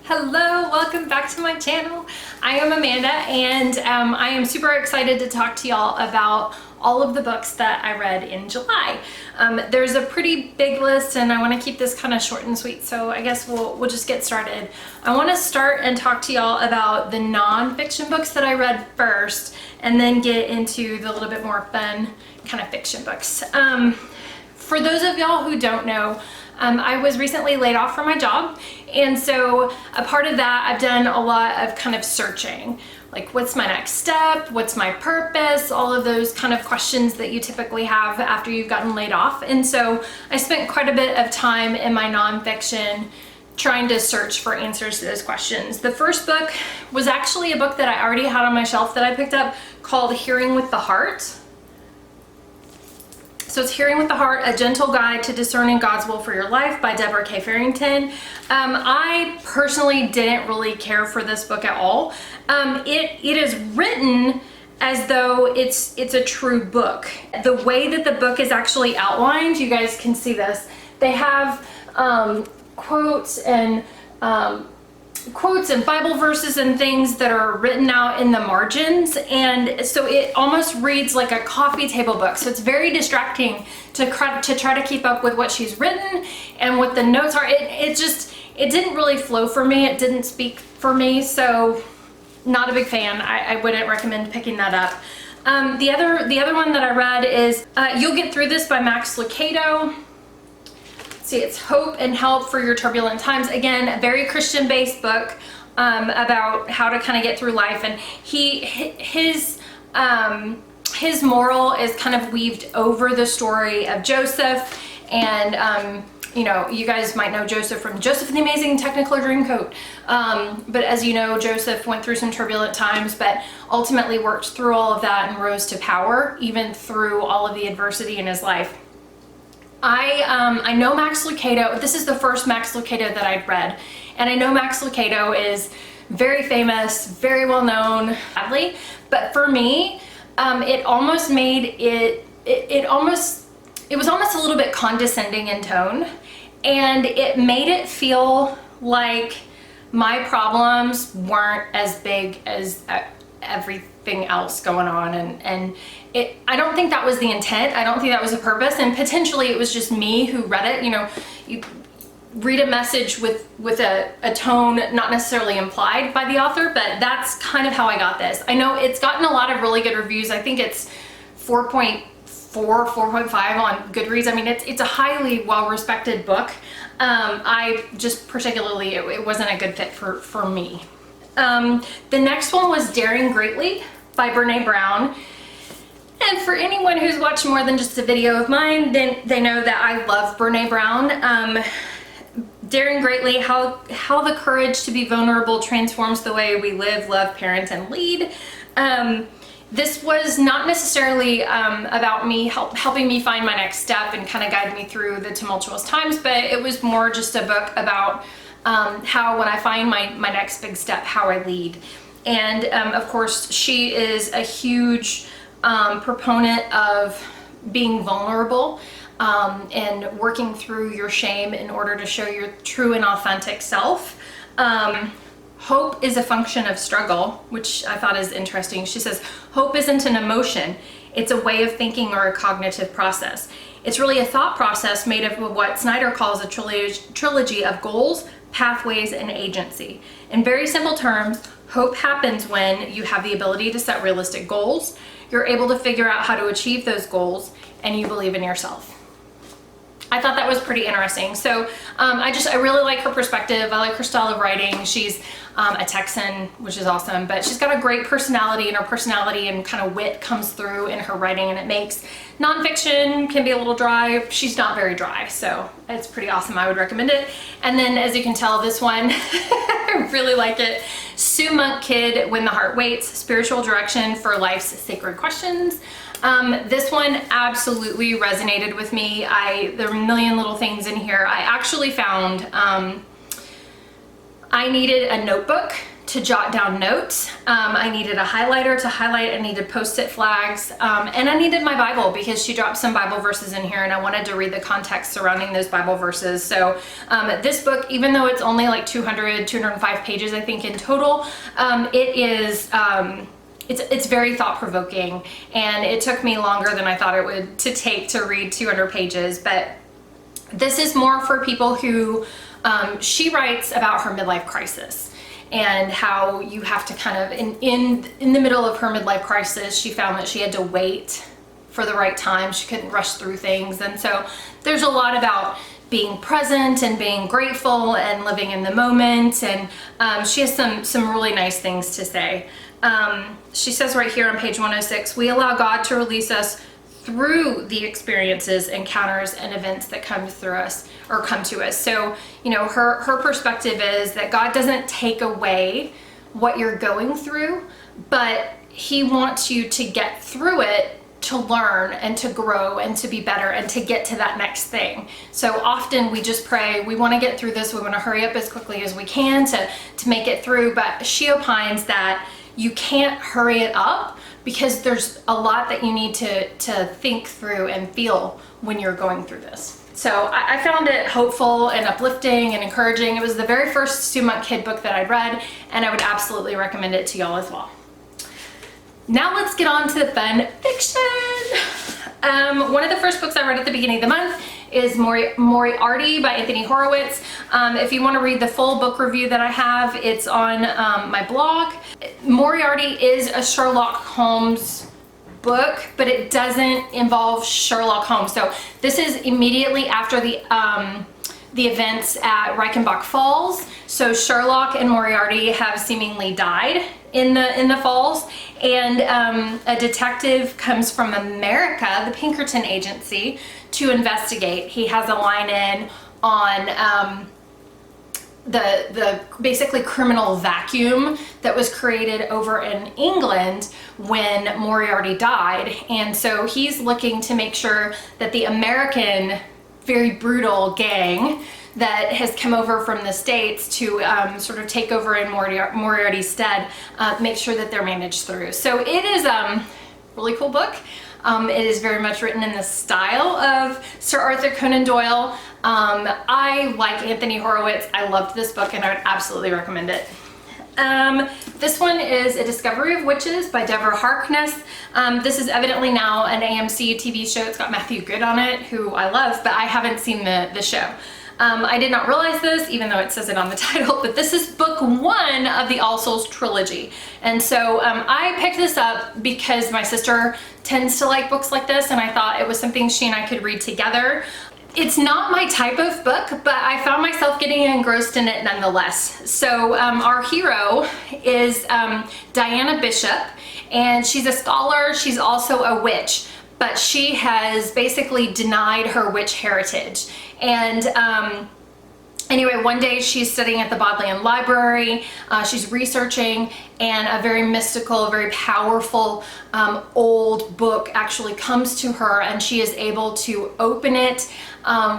Hello, welcome back to my channel. I am Amanda and I am super excited to talk to y'all about all of the books that I read in July. There's a pretty big list and I want to keep this kind of short and sweet, so I guess we'll just get started. I want to start and talk to y'all about the non-fiction books that I read first and then get into the little bit more fun kind of fiction books. For those of y'all who don't know, I was recently laid off from my job, and so a part of that I've done a lot of kind of searching, like what's my next step, what's my purpose, all of those kind of questions that you typically have after you've gotten laid off. And so I spent quite a bit of time in my nonfiction trying to search for answers to those questions. The first book was actually a book that I already had on my shelf that I picked up called Hearing with the Heart. So it's Hearing with the Heart, A Gentle Guide to Discerning God's Will for Your Life by Deborah Farrington. I personally didn't really care for this book at all. It is written as though it's a true book. The way that the book is actually outlined, you guys can see this. They have quotes and Bible verses and things that are written out in the margins, and so it almost reads like a coffee table book. So it's very distracting to try to keep up with what she's written and what the notes are. It didn't really flow for me. It didn't speak for me, so not a big fan. I wouldn't recommend picking that up. The other one that I read is You'll Get Through This by Max Lucado. See, it's Hope and Help for Your Turbulent Times. Again, a very Christian-based book about how to kind of get through life. And his moral is kind of weaved over the story of Joseph. And, you know, you guys might know Joseph from Joseph and the Amazing Technicolor Dreamcoat. But as you know, Joseph went through some turbulent times, but ultimately worked through all of that and rose to power, even through all of the adversity in his life. I know Max Lucado. This is the first Max Lucado that I'd read, and I know Max Lucado is very famous, very well known, sadly, but for me, it almost made it was almost a little bit condescending in tone, and it made it feel like my problems weren't as big as everything else going on, and I don't think that was the intent. I don't think that was the purpose, and potentially it was just me who read it. You know, you read a message with a tone not necessarily implied by the author, but that's kind of how I got this. I know it's gotten a lot of really good reviews. I think it's 4.4, 4.5 on Goodreads. I mean, it's a highly well-respected book. I just particularly, it wasn't a good fit for me. The next one was Daring Greatly by Brené Brown. And for anyone who's watched more than just a video of mine, then they know that I love Brené Brown. Daring Greatly, how the courage to be vulnerable transforms the way we live, love, parent, and lead. This was not necessarily about me helping me find my next step and kind of guide me through the tumultuous times, but it was more just a book about how when I find my next big step, how I lead. And of course, she is a huge proponent of being vulnerable and working through your shame in order to show your true and authentic self. Hope is a function of struggle, which I thought is interesting. She says, hope isn't an emotion. It's a way of thinking or a cognitive process. It's really a thought process made of what Snyder calls a trilogy of goals, pathways, and agency. In very simple terms, hope happens when you have the ability to set realistic goals, you're able to figure out how to achieve those goals, and you believe in yourself. I thought that was pretty interesting. So I really like her perspective. I like her style of writing. She's a Texan, which is awesome, but she's got a great personality, and her personality and kind of wit comes through in her writing, and it makes nonfiction can be a little dry. She's not very dry, so it's pretty awesome. I would recommend it. And then, as you can tell, this one, I really like it. Sue Monk Kidd, When the Heart Waits, Spiritual Direction for Life's Sacred Questions. This one absolutely resonated with me. There are a million little things in here. I actually found I needed a notebook to jot down notes. I needed a highlighter to highlight. I needed post-it flags. And I needed my Bible because she dropped some Bible verses in here and I wanted to read the context surrounding those Bible verses. So this book, even though it's only like 205 pages, I think in total, it is, it's very thought-provoking, and it took me longer than I thought it would take to read 200 pages. But this is more for people who, she writes about her midlife crisis and how you have to kind of, in the middle of her midlife crisis, she found that she had to wait for the right time. She couldn't rush through things. And so there's a lot about being present and being grateful and living in the moment. And she has some really nice things to say. She says right here on page 106, we allow God to release us through the experiences, encounters, and events that come through us or come to us. So, you know, her perspective is that God doesn't take away what you're going through, but he wants you to get through it, to learn and to grow and to be better and to get to that next thing. So often we just pray, we want to get through this, we want to hurry up as quickly as we can to make it through. But she opines that you can't hurry it up because there's a lot that you need to think through and feel when you're going through this. So I found it hopeful and uplifting and encouraging. It was the very first student kid book that I'd read, and I would absolutely recommend it to y'all as well. Now let's get on to the fun fiction. One of the first books I read at the beginning of the month is Moriarty by Anthony Horowitz. If you want to read the full book review that I have, it's on my blog. Moriarty is a Sherlock Holmes book, but it doesn't involve Sherlock Holmes. So this is immediately after the events at Reichenbach Falls. So Sherlock and Moriarty have seemingly died in the falls, and a detective comes from America, the Pinkerton Agency, to investigate. He has a line in on the basically criminal vacuum that was created over in England when Moriarty died, and so he's looking to make sure that the American very brutal gang that has come over from the States to sort of take over in Moriarty's stead, make sure that they're managed through. So it is a really cool book. It is very much written in the style of Sir Arthur Conan Doyle. I like Anthony Horowitz. I loved this book and I would absolutely recommend it. This one is A Discovery of Witches by Deborah Harkness. This is evidently now an AMC TV show. It's got Matthew Good on it, who I love, but I haven't seen the show. I did not realize this, even though it says it on the title, but this is book 1 of the All Souls trilogy. And so I picked this up because my sister tends to like books like this, and I thought it was something she and I could read together. It's not my type of book, but I found myself getting engrossed in it nonetheless. So our hero is Diana Bishop, and she's a scholar. She's also a witch, but she has basically denied her witch heritage. And anyway, one day she's studying at the Bodleian Library, she's researching, and a very mystical, very powerful old book actually comes to her, and she is able to open it,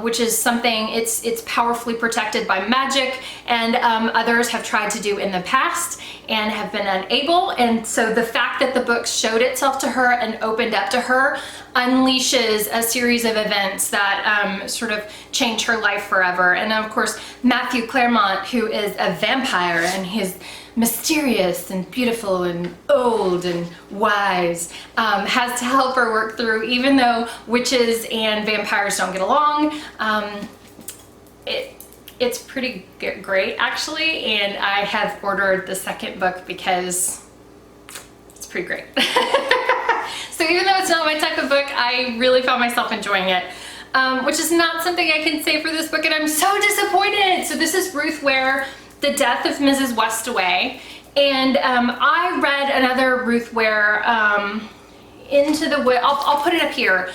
which is something, it's powerfully protected by magic, and others have tried to do in the past and have been unable. And so the fact that the book showed itself to her and opened up to her unleashes a series of events that sort of change her life forever. And of course, Matthew Claremont, who is a vampire, and he's mysterious and beautiful and old and wise, has to help her work through, even though witches and vampires don't get along. It's pretty great, actually, and I have ordered the second book because it's pretty great. So even though it's not my type of book, I really found myself enjoying it, which is not something I can say for this book, and I'm so disappointed. So this is Ruth Ware, The Death of Mrs Westaway, and I read another Ruth Ware, Into the Wood. I'll put it up here.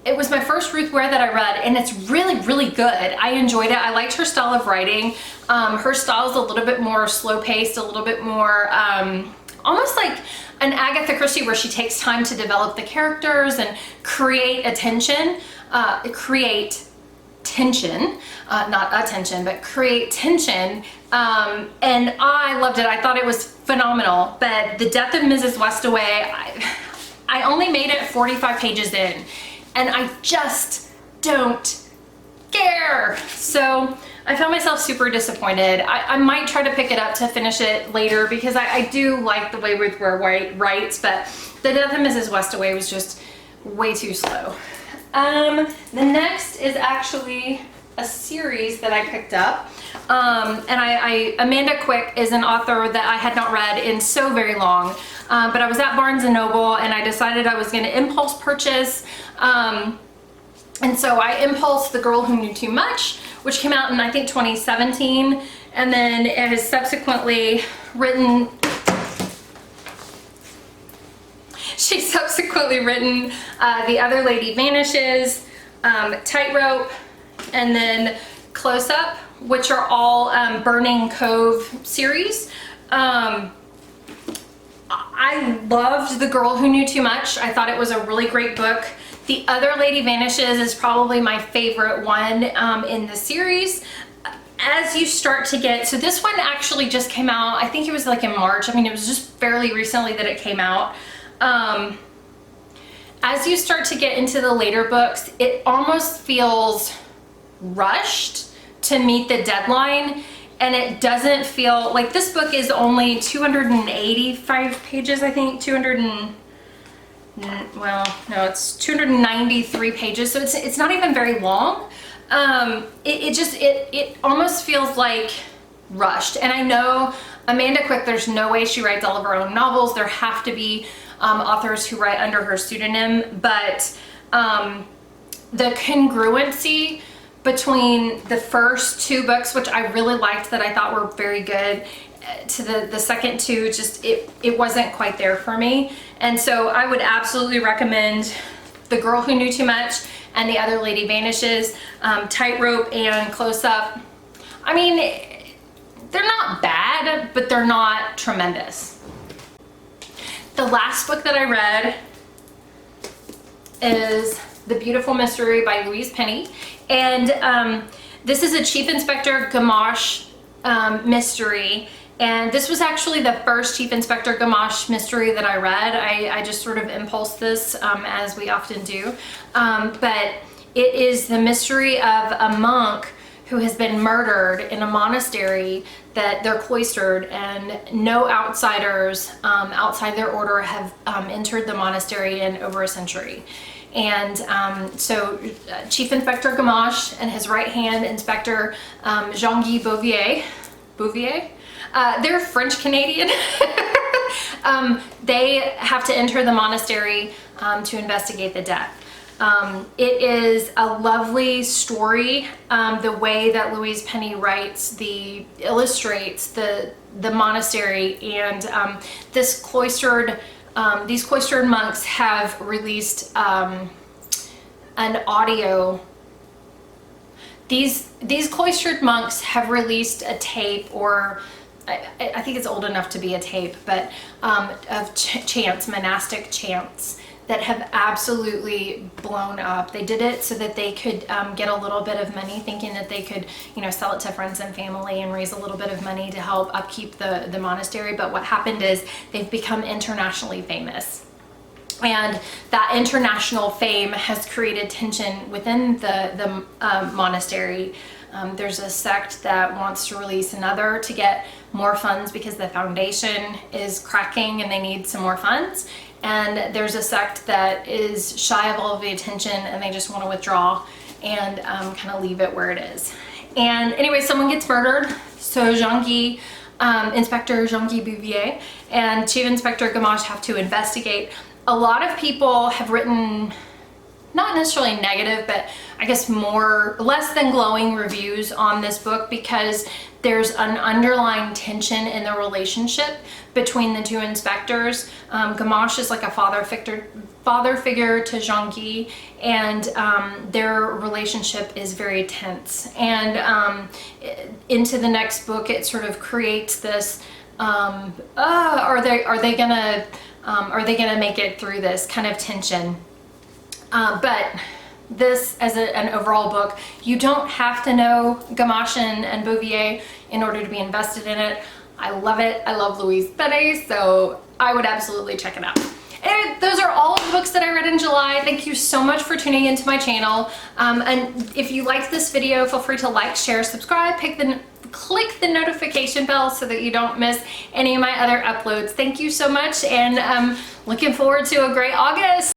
It was my first Ruth Ware that I read, and it's really, really good. I enjoyed it. I liked her style of writing. Her style is a little bit more slow-paced, a little bit more almost like an Agatha Christie, where she takes time to develop the characters and create a tension, create tension, not attention, but create tension. And I loved it. I thought it was phenomenal. But The Death of Mrs Westaway, I only made it 45 pages in, and I just don't care. So I found myself super disappointed. I might try to pick it up to finish it later, because I do like the way Ruth Ware writes, but The Death of Mrs Westaway was just way too slow. The next is actually a series that I picked up. And Amanda Quick is an author that I had not read in so very long. But I was at Barnes & Noble and I decided I was going to impulse purchase. And so I impulsed The Girl Who Knew Too Much, which came out in, I think, 2017. And then it has subsequently written... She's subsequently written The Other Lady Vanishes, Tightrope, and then Close Up, which are all Burning Cove series. I loved The Girl Who Knew Too Much. I thought it was a really great book. The Other Lady Vanishes is probably my favorite one in the series. As you start to get, so this one actually just came out, I think it was like in March. I mean, it was just fairly recently that it came out. As you start to get into the later books, it almost feels rushed to meet the deadline, and it doesn't feel like this book is only 285 pages, I think. Well, no, it's 293 pages, so it's not even very long. It almost feels like rushed. And I know Amanda Quick, there's no way she writes all of her own novels. There have to be authors who write under her pseudonym, but the congruency between the first two books, which I really liked, that I thought were very good, to the second two, just it wasn't quite there for me. And so I would absolutely recommend The Girl Who Knew Too Much and The Other Lady Vanishes. Tightrope and Close Up, I mean, they're not bad, but they're not tremendous. The last book that I read is The Beautiful Mystery by Louise Penny. And this is a Chief Inspector Gamache mystery. And this was actually the first Chief Inspector Gamache mystery that I read. I just sort of impulsed this, as we often do. But it is the mystery of a monk who has been murdered in a monastery that they're cloistered, and no outsiders outside their order have entered the monastery in over a century. And so Chief Inspector Gamache and his right-hand inspector, Jean-Guy Bouvier, they're French-Canadian. They have to enter the monastery to investigate the death. It is a lovely story. The way that Louise Penny writes, illustrates the monastery, and these cloistered monks have released an audio. These cloistered monks have released a tape, or I think it's old enough to be a tape, but of chants, monastic chants, that have absolutely blown up. They did it so that they could get a little bit of money, thinking that they could, sell it to friends and family and raise a little bit of money to help upkeep the monastery. But what happened is they've become internationally famous. And that international fame has created tension within the monastery. There's a sect that wants to release another to get more funds because the foundation is cracking and they need some more funds. And there's a sect that is shy of all of the attention and they just want to withdraw and kind of leave it where it is. And anyway, someone gets murdered. So Jean-Guy, Inspector Jean-Guy Bouvier and Chief Inspector Gamache have to investigate. A lot of people have written, not necessarily negative, but I guess less than glowing reviews on this book, because there's an underlying tension in the relationship between the two inspectors. Gamache is like a father figure to Jean-Guy, and their relationship is very tense. And into the next book, it sort of creates this, are they gonna make it through this kind of tension? But this as an overall book. You don't have to know Gamache and Bouvier in order to be invested in it. I love it. I love Louise Benet, so I would absolutely check it out. Anyway, those are all of the books that I read in July. Thank you so much for tuning into my channel. And if you liked this video, feel free to like, share, subscribe, click the notification bell so that you don't miss any of my other uploads. Thank you so much, and looking forward to a great August.